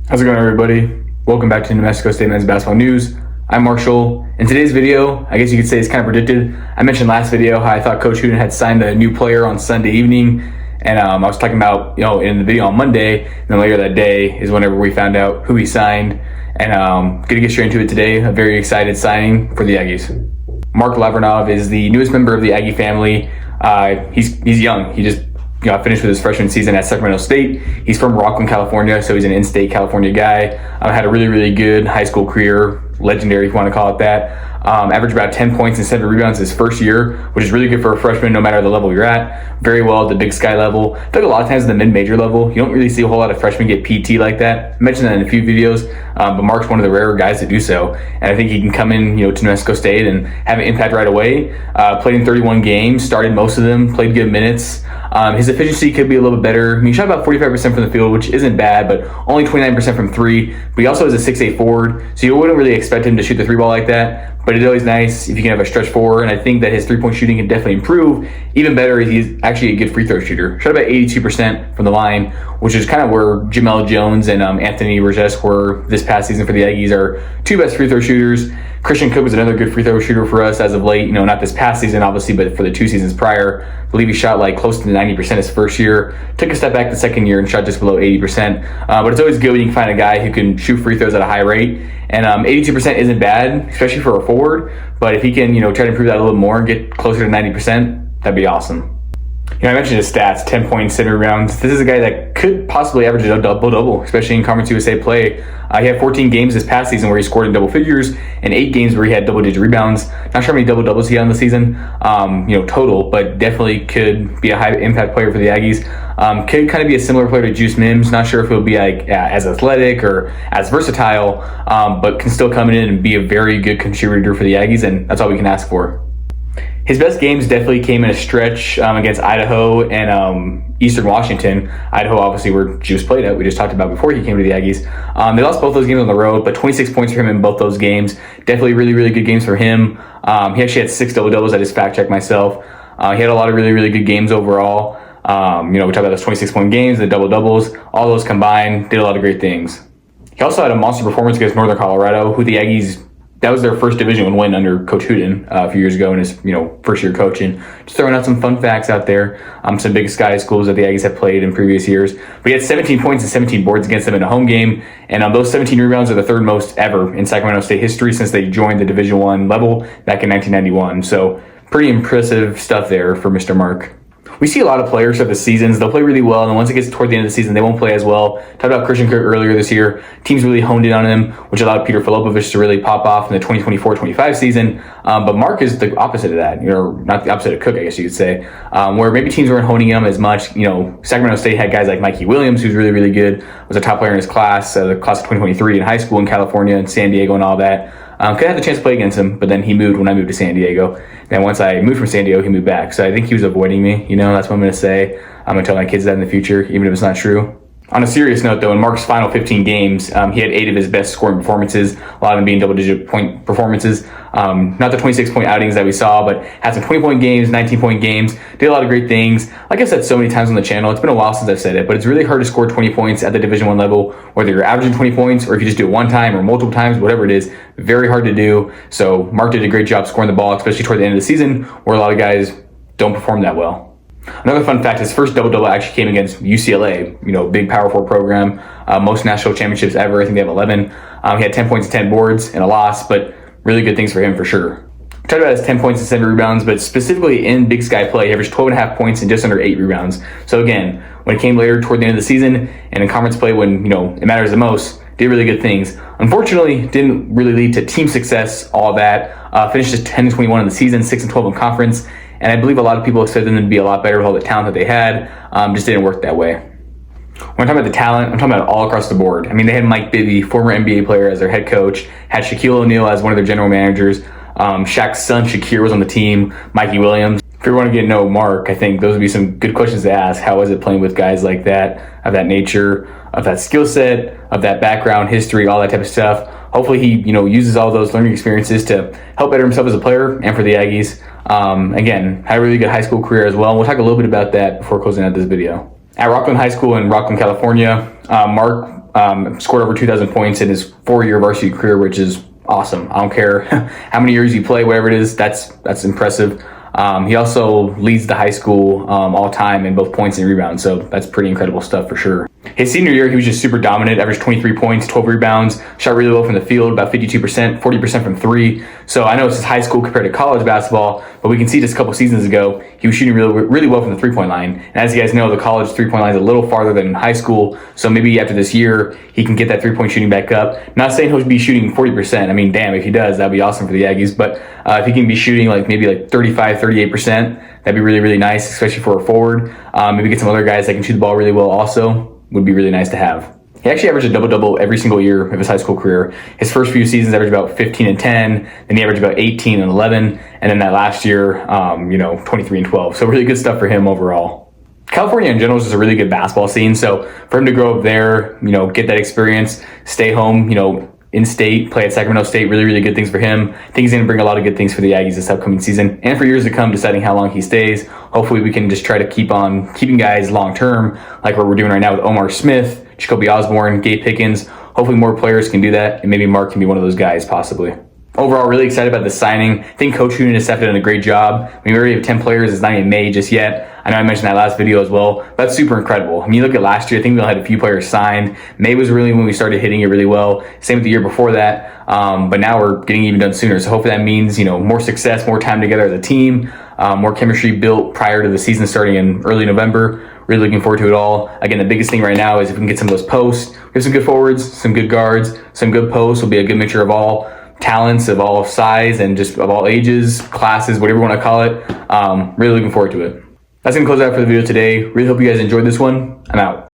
How's it going, everybody? Welcome back to New Mexico State Men's Basketball News. I'm Marshall. In today's video, I guess you could say it's kind of predicted. I mentioned last video how I thought Coach Hooten had signed a new player on Sunday evening, and I was talking about, in the video on Monday, and then later that day is whenever we found out who he signed, and gonna get straight into it today. A very excited signing for the Aggies. Mark Lavrenov is the newest member of the Aggie family. He's young. He just finished with his freshman season at Sacramento State. He's from Rockland, California, so he's an in-state California guy. Had a really, really good high school career, legendary if you want to call it that. Averaged about 10 points and 7 rebounds his first year, which is really good for a freshman no matter the level you're at. Very well at the Big Sky level. I think a lot of times at the mid-major level, you don't really see a whole lot of freshmen get PT like that. I mentioned that in a few videos, but Mark's one of the rarer guys to do so. And I think he can come in to New Mexico State and have an impact right away. Played in 31 games, started most of them, played good minutes. His efficiency could be a little bit better. I mean, he shot about 45% from the field, which isn't bad, but only 29% from three. But he also is a 6'8" forward, so you wouldn't really expect him to shoot the three ball like that. But it's always nice if you can have a stretch four, and I think that his three-point shooting can definitely improve. Even better, he's actually a good free throw shooter. Shot about 82% from the line, which is kind of where Jamel Jones and Anthony Rajesh were this past season for the Aggies, are two best free throw shooters. Christian Cook was another good free throw shooter for us as of late. Not this past season, obviously, but for the 2 seasons prior. I believe he shot like close to 90% his first year. Took a step back the second year and shot just below 80%. But it's always good when you can find a guy who can shoot free throws at a high rate. And 82% isn't bad, especially for a forward. But if he can, try to improve that a little more and get closer to 90%, that'd be awesome. I mentioned his stats, 10 points, 7 rebounds. This is a guy that could possibly average a double-double, especially in Conference USA play. He had 14 games this past season where he scored in double figures, and 8 games where he had double-digit rebounds. Not sure how many double-doubles he had in the season, total, but definitely could be a high-impact player for the Aggies. Could kind of be a similar player to Juice Mims. Not sure if he'll be as athletic or as versatile, but can still come in and be a very good contributor for the Aggies, and that's all we can ask for. His best games definitely came in a stretch against Idaho and Eastern Washington. Idaho, obviously, where Juice played at. We just talked about before he came to the Aggies. They lost both those games on the road, but 26 points for him in both those games. Definitely really, really good games for him. He actually had 6 double-doubles. I just fact-checked myself. He had a lot of really, really good games overall. We talked about those 26-point games, the double-doubles. All those combined did a lot of great things. He also had a monster performance against Northern Colorado, who the Aggies, that was their first Division I win under Coach Hooten a few years ago in his first year coaching. Just throwing out some fun facts out there. Some Big Sky schools that the Aggies have played in previous years. But he had 17 points and 17 boards against them in a home game, and those 17 rebounds are the third most ever in Sacramento State history since they joined the Division I level back in 1991. So pretty impressive stuff there for Mr. Mark. We see a lot of players throughout the seasons. They'll play really well, and then once it gets toward the end of the season, they won't play as well. Talked about Christian Cook earlier this year. Teams really honed in on him, which allowed Peter Filipovich to really pop off in the 2024-25 season. But Mark is the opposite of that, not the opposite of Cook, I guess you could say, where maybe teams weren't honing him as much. Sacramento State had guys like Mikey Williams, who's really, really good, was a top player in his class, the class of 2023 in high school in California and San Diego and all that. Could have the chance to play against him, but then he moved when I moved to San Diego. And once I moved from San Diego, he moved back. So I think he was avoiding me. That's what I'm going to say. I'm going to tell my kids that in the future, even if it's not true. On a serious note, though, in Mark's final 15 games, he had 8 of his best scoring performances, a lot of them being double-digit point performances. Not the 26-point outings that we saw, but had some 20-point games, 19-point games, did a lot of great things. Like I've said so many times on the channel, it's been a while since I've said it, but it's really hard to score 20 points at the Division I level, whether you're averaging 20 points or if you just do it one time or multiple times, whatever it is, very hard to do. So Mark did a great job scoring the ball, especially toward the end of the season, where a lot of guys don't perform that well. Another fun fact, his first double-double actually came against UCLA, big Power 4 program, most national championships ever. I think they have 11. He had 10 points and 10 boards in a loss, but really good things for him for sure. We talked about his 10 points and 7 rebounds, but specifically in Big Sky play, he averaged 12.5 points and just under 8 rebounds. So again, when it came later toward the end of the season and in conference play when, it matters the most, did really good things. Unfortunately, didn't really lead to team success, all that. Finished as 10-21 in the season, 6-12 in conference. And I believe a lot of people expected them to be a lot better with all the talent that they had. Just didn't work that way. When I'm talking about the talent, I'm talking about all across the board. They had Mike Bibby, former NBA player, as their head coach, had Shaquille O'Neal as one of their general managers. Shaq's son, Shakir, was on the team, Mikey Williams. If you want to get to know Mark, I think those would be some good questions to ask. How is it playing with guys like that, of that nature, of that skill set, of that background, history, all that type of stuff? Hopefully he, uses all those learning experiences to help better himself as a player and for the Aggies. Again, had a really good high school career as well. We'll talk a little bit about that before closing out this video. At Rockland High School in Rockland, California, Mark Scored over 2,000 points in his 4-year varsity career, which is awesome. I don't care how many years you play, whatever it is, that's impressive. He also leads the high school all time in both points and rebounds, so that's pretty incredible stuff for sure. His senior year, he was just super dominant, averaged 23 points, 12 rebounds, shot really well from the field, about 52%, 40% from three. So I know it's just high school compared to college basketball, but we can see just a couple seasons ago, he was shooting really well from the three-point line. And as you guys know, the college three-point line is a little farther than high school, so maybe after this year, he can get that three-point shooting back up. Not saying he'll be shooting 40%. I mean, damn, if he does, that'd be awesome for the Aggies. But if he can be shooting maybe 35, 38%, that'd be really nice, especially for a forward. Maybe get some other guys that can shoot the ball really well also. Would be really nice to have. He actually averaged a double-double every single year of his high school career. His first few seasons averaged about 15 and 10, then he averaged about 18 and 11, and then that last year, 23 and 12. So really good stuff for him overall. California in general is just a really good basketball scene. So for him to grow up there, get that experience, stay home, in state, play at Sacramento State, really good things for him. I think he's going to bring a lot of good things for the Aggies this upcoming season and for years to come, deciding how long he stays. Hopefully we can just try to keep on keeping guys long term, like what we're doing right now with Omar Smith, Jacoby Osborne, Gabe Pickens. Hopefully more players can do that, and maybe Mark can be one of those guys possibly. Overall, really excited about this signing. I think Coach Hooten and staff did a great job. We already have 10 players. It's not even May just yet. I know I mentioned that last video as well. But that's super incredible. I mean, you look at last year, I think we only had a few players signed. May was really when we started hitting it really well. Same with the year before that. But now we're getting even done sooner. So hopefully that means, more success, more time together as a team, more chemistry built prior to the season starting in early November. Really looking forward to it all. Again, the biggest thing right now is if we can get some of those posts. We have some good forwards, some good guards, some good posts. Will be a good mixture of all talents, of all size, and just of all ages, classes, whatever you want to call it. Really looking forward to it. That's going to close out for the video today. Really hope you guys enjoyed this one. I'm out.